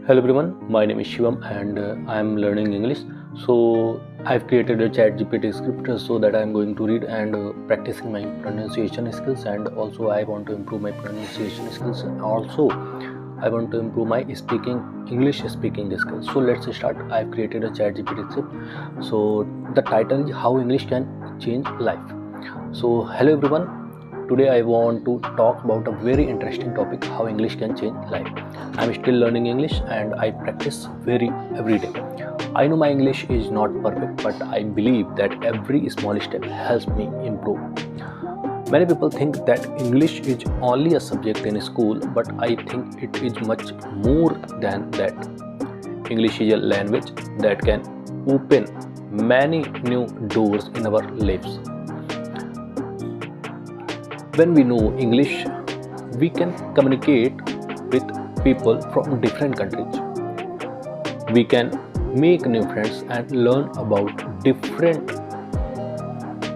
Hello everyone, my name is Shivam and I am learning English. So I've created a chat GPT script so that I am going to read and practicing my pronunciation skills, and also I want to improve my pronunciation skills. Also I want to improve my English speaking skills. So let's start. I've created a chat GPT script. So the title is How English Can Change Life. So hello everyone, today I want to talk about a very interesting topic, how English can change life. I'm still learning English and I practice every day. I know my English is not perfect, but I believe that every small step helps me improve. Many people think that English is only a subject in school, but I think it is much more than that. English is a language that can open many new doors in our lives. When we know English, we can communicate with people from different countries. We can make new friends and learn about different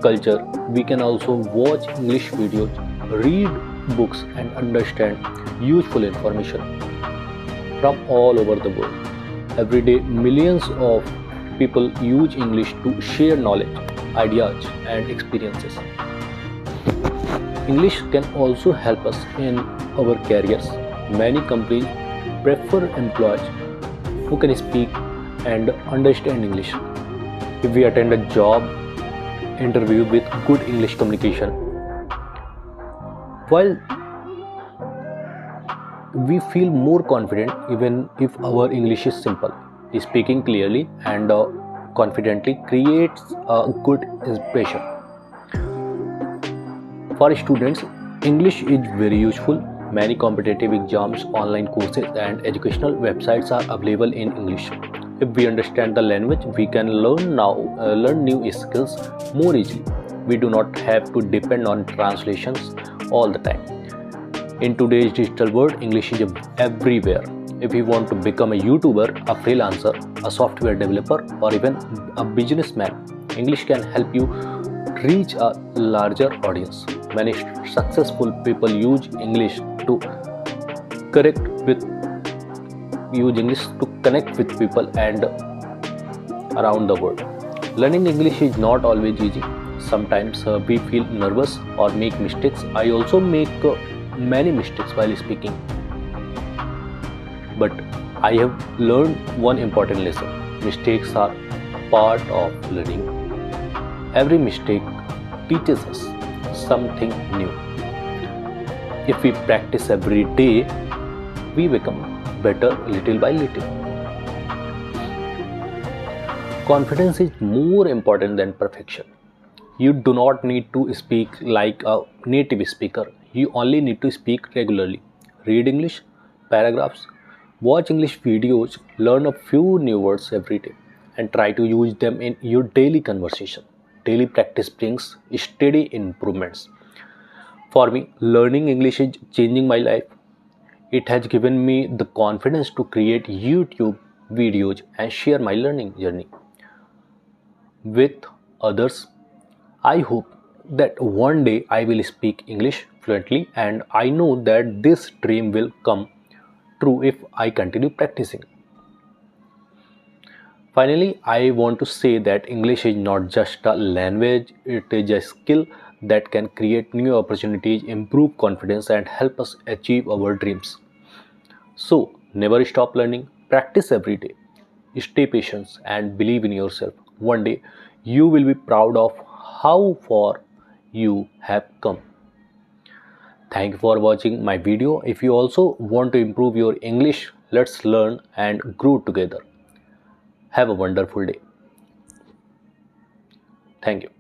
culture. We can also watch English videos, read books and understand useful information from all over the world. Every day, millions of people use English to share knowledge, ideas and experiences. English can also help us in our careers. Many companies prefer employees who can speak and understand English. If we attend a job interview with good English communication, while we feel more confident even if our English is simple. Speaking clearly and confidently creates a good impression. For students, English is very useful. Many competitive exams, online courses and educational websites are available in English. If we understand the language, we can learn new skills more easily. We do not have to depend on translations all the time. In today's digital world, English is everywhere. If you want to become a YouTuber, a freelancer, a software developer or even a businessman, English can help you reach a larger audience. Many successful people use English to connect with people and around the world. Learning English is not always easy. Sometimes we feel nervous or make mistakes. I also make many mistakes while speaking. But I have learned one important lesson. Mistakes are part of learning. Every mistake teaches us something new. If we practice every day, we become better little by little. Confidence is more important than perfection. You do not need to speak like a native speaker. You only need to speak regularly. Read English paragraphs, watch English videos, learn a few new words every day, and try to use them in your daily conversation. Daily practice brings steady improvements. For me, learning English is changing my life. It has given me the confidence to create YouTube videos and share my learning journey with others. I hope that one day I will speak English fluently, and I know that this dream will come true if I continue practicing. Finally, I want to say that English is not just a language, it is a skill that can create new opportunities, improve confidence, and help us achieve our dreams. So, never stop learning, practice every day, stay patient, and believe in yourself. One day, you will be proud of how far you have come. Thank you for watching my video. If you also want to improve your English, let's learn and grow together. Have a wonderful day. Thank you.